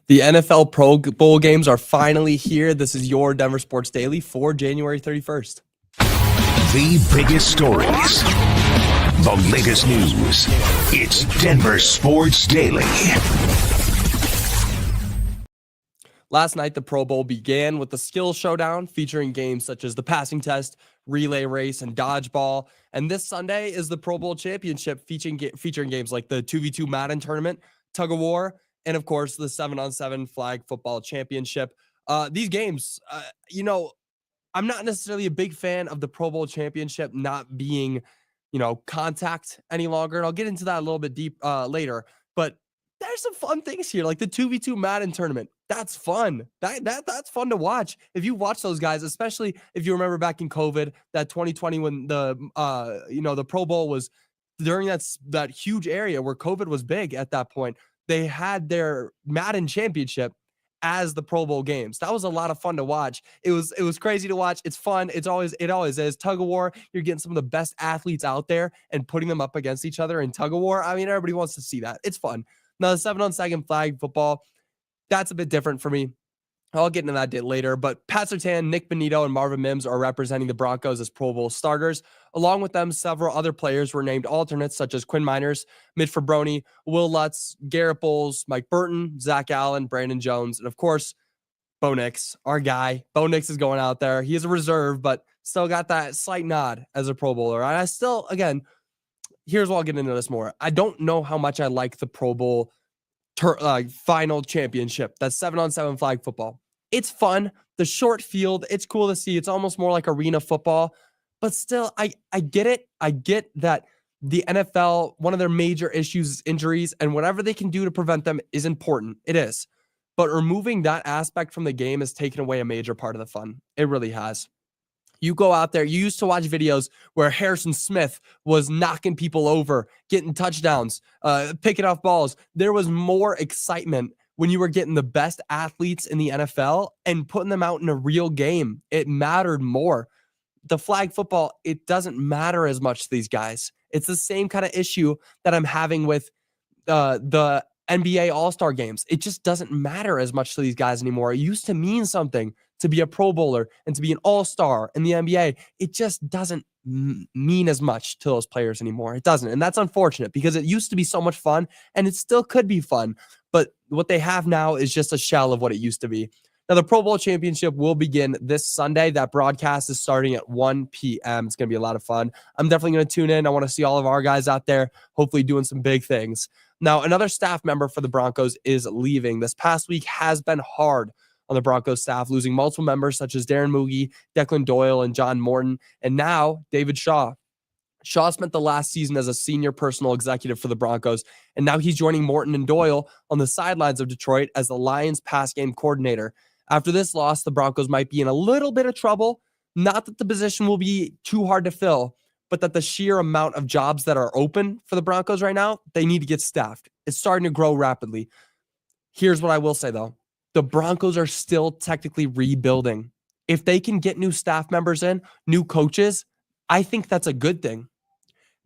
The NFL Pro Bowl games are finally here. This is your Denver Sports Daily for January 31st. The biggest stories, the latest news. It's Denver Sports Daily. Last night, the Pro Bowl began with the skill showdown featuring games such as the passing test, relay race, and dodgeball. And this Sunday is the Pro Bowl championship featuring games like the 2v2 Madden tournament, tug of war, and of course the 7-on-7 flag football championship. These games, I'm not necessarily a big fan of the Pro Bowl championship not being, contact any longer. And I'll get into that a little bit deep later. But there's some fun things here, like the 2v2 Madden tournament. That's fun. That's fun to watch. If you watch those guys, especially if you remember back in COVID, that 2020 when the Pro Bowl was during that huge area where COVID was big at that point, they had their Madden championship as the Pro Bowl games. That was a lot of fun to watch. It was crazy to watch. It's fun. It always is. Tug of war, you're getting some of the best athletes out there and putting them up against each other in tug of war. I mean, everybody wants to see that. It's fun. Now, the 7-on-2 flag football, that's a bit different for me. I'll get into that later, but Pat Surtain, Nick Bonito, and Marvin Mims are representing the Broncos as Pro Bowl starters. Along with them, several other players were named alternates, such as Quinn Miners, Mitch Fabroni, Will Lutz, Garrett Bowles, Mike Burton, Zach Allen, Brandon Jones, and of course, Bo Nix, our guy. Bo Nix is going out there. He is a reserve, but still got that slight nod as a Pro Bowler. And I still, again, here's where I'll get into this more. I don't know how much I like the Pro Bowl final championship. That's 7-on-7 flag football. It's fun. The short field, it's cool to see. It's almost more like arena football, but still, I get it. I get that the NFL, one of their major issues is injuries, and whatever they can do to prevent them is important. It is. But removing that aspect from the game has taken away a major part of the fun. It really has. You go out there, you used to watch videos where Harrison Smith was knocking people over, getting touchdowns, picking off balls. There was more excitement when you were getting the best athletes in the NFL and putting them out in a real game. It mattered more. The flag football, it doesn't matter as much to these guys. It's the same kind of issue that I'm having with the NBA All-Star games. It just doesn't matter as much to these guys anymore. It used to mean something to be a Pro Bowler and to be an All-Star in the NBA. It just doesn't mean as much to those players anymore. It doesn't. And that's unfortunate because it used to be so much fun and it still could be fun. But what they have now is just a shell of what it used to be. Now, the Pro Bowl championship will begin this Sunday. That broadcast is starting at 1 p.m. It's going to be a lot of fun. I'm definitely going to tune in. I want to see all of our guys out there, hopefully doing some big things. Now, another staff member for the Broncos is leaving. This past week has been hard on the Broncos staff, losing multiple members such as Darren Moogie, Declan Doyle, and John Morton, and now David Shaw. Shaw spent the last season as a senior personal executive for the Broncos, and now he's joining Morton and Doyle on the sidelines of Detroit as the Lions pass game coordinator. After this loss, the Broncos might be in a little bit of trouble. Not that the position will be too hard to fill, but that the sheer amount of jobs that are open for the Broncos right now, they need to get staffed. It's starting to grow rapidly. Here's what I will say, though. The Broncos are still technically rebuilding. If they can get new staff members in, new coaches, I think that's a good thing.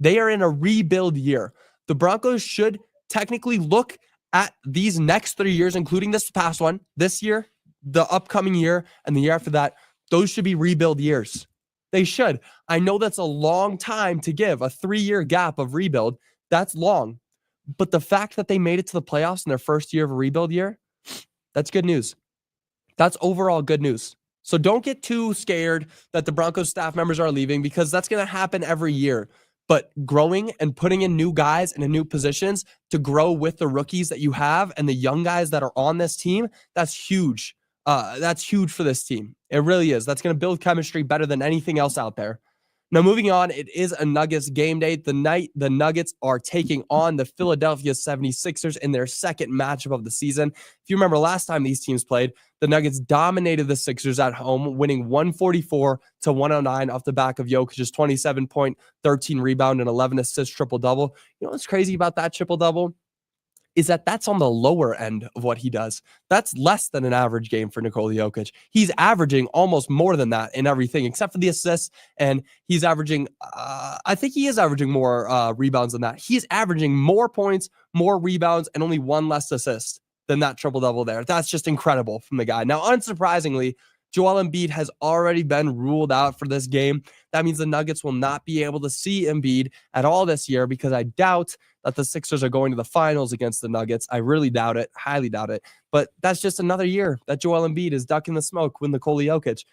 They are in a rebuild year. The Broncos should technically look at these next 3 years, including this past one, this year, the upcoming year, and the year after that. Those should be rebuild years. They should. I know that's a long time to give, a 3-year gap of rebuild. That's long. But the fact that they made it to the playoffs in their first year of a rebuild year, that's good news. That's overall good news. So don't get too scared that the Broncos staff members are leaving because that's going to happen every year. But growing and putting in new guys in new positions to grow with the rookies that you have and the young guys that are on this team, that's huge. That's huge for this team. It really is. That's going to build chemistry better than anything else out there. Now, moving on, it is a Nuggets game day. The night the Nuggets are taking on the Philadelphia 76ers in their second matchup of the season. If you remember last time these teams played, the Nuggets dominated the Sixers at home, winning 144-109 off the back of Jokic's 27-point, 13 rebound, and 11 assist triple-double. You know what's crazy about that triple-double? Is that's on the lower end of what he does. That's less than an average game for Nikola Jokic. He's averaging almost more than that in everything except for the assists, and he's averaging, I think he is averaging more rebounds than that. He's averaging more points, more rebounds, and only one less assist than that triple-double there. That's just incredible from the guy. Now, unsurprisingly, Joel Embiid has already been ruled out for this game. That means the Nuggets will not be able to see Embiid at all this year because I doubt that the Sixers are going to the finals against the Nuggets. I really doubt it, highly doubt it. But that's just another year that Joel Embiid is ducking the smoke with Nikola Jokic.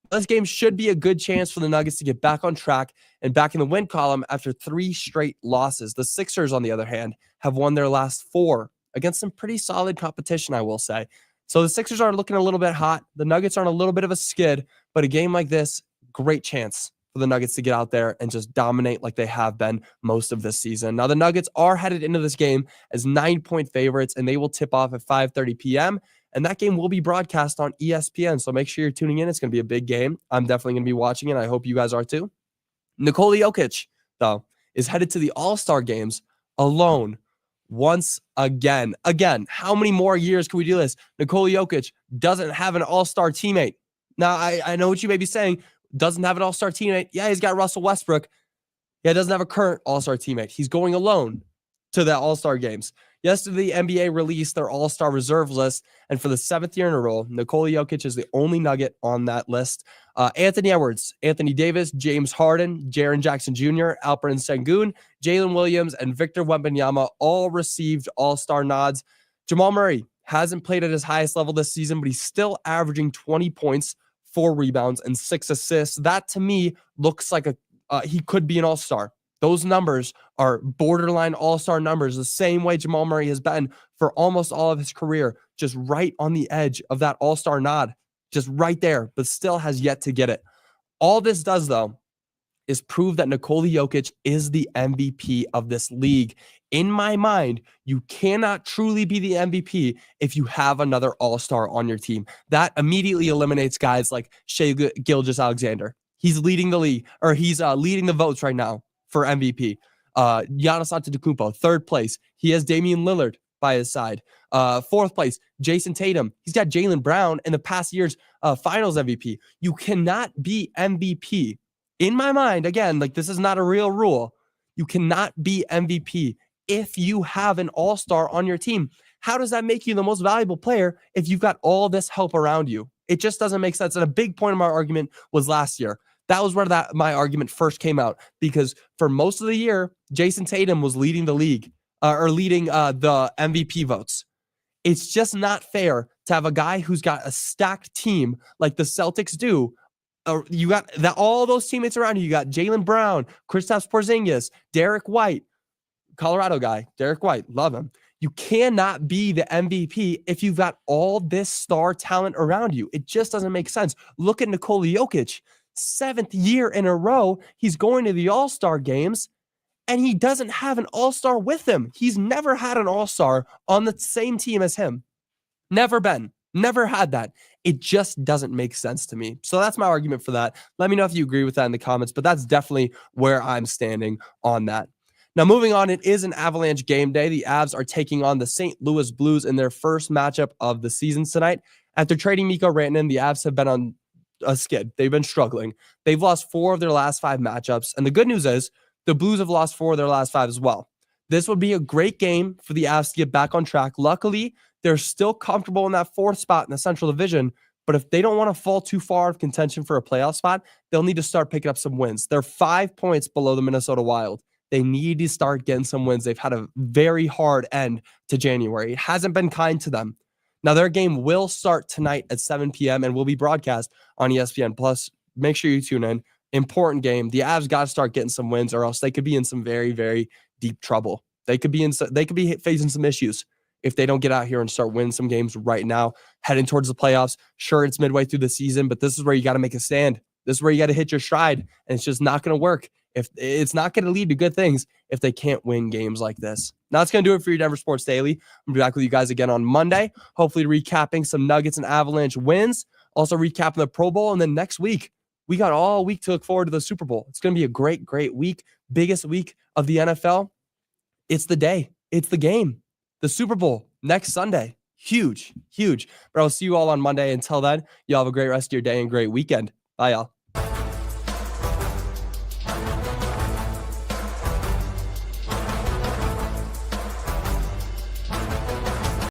This game should be a good chance for the Nuggets to get back on track and back in the win column after 3 straight losses. The Sixers, on the other hand, have won their last 4 against some pretty solid competition, I will say. So the Sixers are looking a little bit hot. The Nuggets are on a little bit of a skid, but a game like this, great chance for the Nuggets to get out there and just dominate like they have been most of this season. Now, the Nuggets are headed into this game as 9-point favorites, and they will tip off at 5:30 p.m., and that game will be broadcast on ESPN, so make sure you're tuning in. It's going to be a big game. I'm definitely going to be watching it. I hope you guys are too. Nikola Jokic, though, is headed to the All-Star games alone once again. Again, how many more years can we do this? Nikola Jokic doesn't have an all-star teammate. Now, I know what you may be saying. Doesn't have an all-star teammate. Yeah, he's got Russell Westbrook. Yeah, doesn't have a current all-star teammate. He's going alone to the all-star games. Yesterday, the NBA released their all-star reserve list, and for the 7th year in a row, Nikola Jokic is the only Nugget on that list. Anthony Edwards, Anthony Davis, James Harden, Jaren Jackson Jr., Alperen Sengun, Jalen Williams, and Victor Wembanyama all received all-star nods. Jamal Murray hasn't played at his highest level this season, but he's still averaging 20 points, 4 rebounds, and 6 assists. That, to me, looks like he could be an all-star. Those numbers are borderline all-star numbers, the same way Jamal Murray has been for almost all of his career, just right on the edge of that all-star nod, just right there, but still has yet to get it. All this does, though, is prove that Nikola Jokic is the MVP of this league. In my mind, you cannot truly be the MVP if you have another all-star on your team. That immediately eliminates guys like Shai Gilgeous-Alexander. He's leading the league, or he's leading the votes right now for MVP. Giannis Antetokounmpo, 3rd place. He has Damian Lillard by his side. 4th place, Jason Tatum. He's got Jaylen Brown in the past year's finals MVP. You cannot be MVP. In my mind, again, like this is not a real rule. You cannot be MVP if you have an all-star on your team. How does that make you the most valuable player if you've got all this help around you? It just doesn't make sense. And a big point of my argument was last year. That was where my argument first came out, because for most of the year, Jason Tatum was leading the league or leading the MVP votes. It's just not fair to have a guy who's got a stacked team like the Celtics do. You got all those teammates around you. You got Jaylen Brown, Kristaps Porzingis, Derek White, Colorado guy, Derek White, love him. You cannot be the MVP if you've got all this star talent around you. It just doesn't make sense. Look at Nikola Jokic. 7th year in a row, he's going to the all-star games, and he doesn't have an all-star with him. He's never had an all-star on the same team as him. Never been. Never had that. It just doesn't make sense to me. So that's my argument for that. Let me know if you agree with that in the comments, but that's definitely where I'm standing on that. Now, moving on, it is an Avalanche game day. The Avs are taking on the St. Louis Blues in their first matchup of the season tonight. After trading Mikko Rantanen, the Avs have been on a skid. They've been struggling. They've lost 4 of their last 5 matchups. And the good news is the Blues have lost 4 of their last 5 as well. This would be a great game for the Avs to get back on track. Luckily, they're still comfortable in that 4th spot in the Central Division. But if they don't want to fall too far of contention for a playoff spot, they'll need to start picking up some wins. They're 5 points below the Minnesota Wild. They need to start getting some wins. They've had a very hard end to January. It hasn't been kind to them. Now, their game will start tonight at 7 p.m. and will be broadcast on ESPN+. Plus, make sure you tune in. Important game. The Avs got to start getting some wins, or else they could be in some very, very deep trouble. They could be facing some issues if they don't get out here and start winning some games right now, heading towards the playoffs. Sure, it's midway through the season, but this is where you got to make a stand. This is where you got to hit your stride, and it's just not going to work. If it's not going to lead to good things if they can't win games like this. Now, that's going to do it for your Denver Sports Daily. I'm going to be back with you guys again on Monday, hopefully recapping some Nuggets and Avalanche wins, also recapping the Pro Bowl, and then next week, we got all week to look forward to the Super Bowl. It's going to be a great, great week, biggest week of the NFL. It's the day. It's the game. The Super Bowl next Sunday. Huge, huge. But I'll see you all on Monday. Until then, y'all have a great rest of your day and great weekend. Bye, y'all.